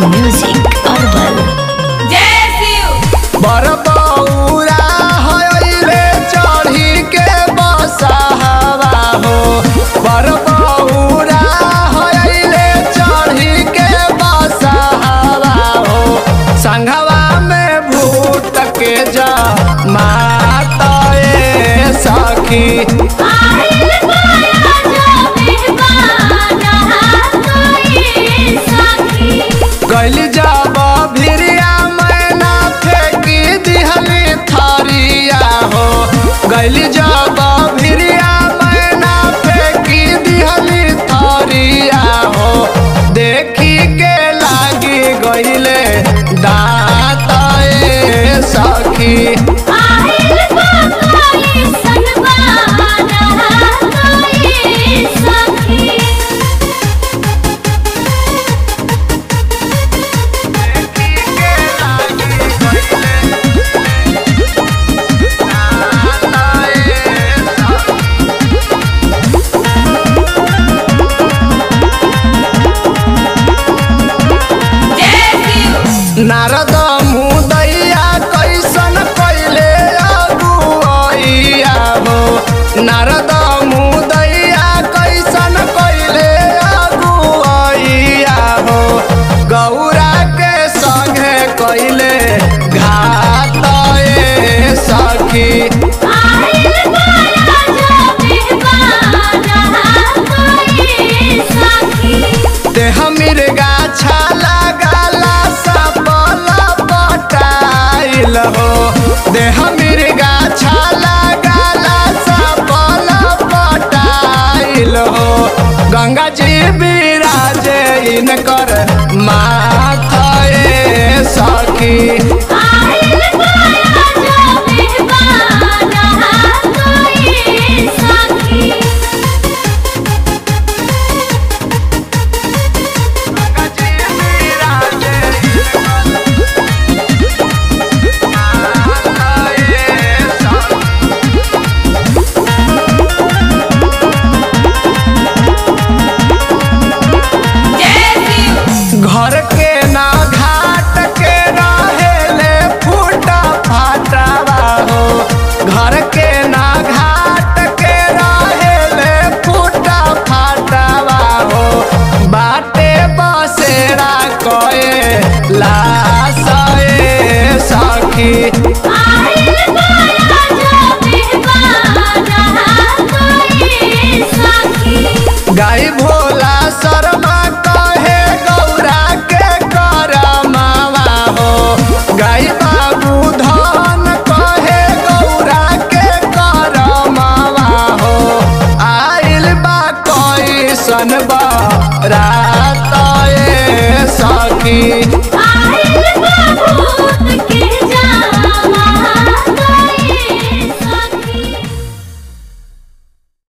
Music herbal. बरबौरा हयले चढ़ी के बसहवा हो, बरबौरा हयले चढ़ी के बसहवा हो। संघवा में भूत के जमातए सखी गैली जब भिरिया मैना फेंकी दिहली थरिया हो, गैली जब भिरिया मैना फेंकी दिहली थरिया हो। देखी के लागी गईले दाँतए सखी नारद मुदैया कैसन कैले अगुआइया हो, नारद मुदैया कैसन कैले अगुआइया हो। गौरा के संगे कैले घातए सखी देह मिर्गा छाला गाला सबल पटाइल हो, देह मिर्गा छाला गाला सबल पटाइल हो। गंगा जी विराजे इनकर माथए सखी घर के ना घाट के रहेले फूटा फाटवा हो, घर के ना घाट के रहेले फूटा फाटवा हो। बाटे बसेरा कए लासए सखी गाई भोला शर्मा कहे गौरा के करमावा हो, गाई बाबू धन कहे गौरा के करमावा हो। आइल बा कैसन बरातए सखी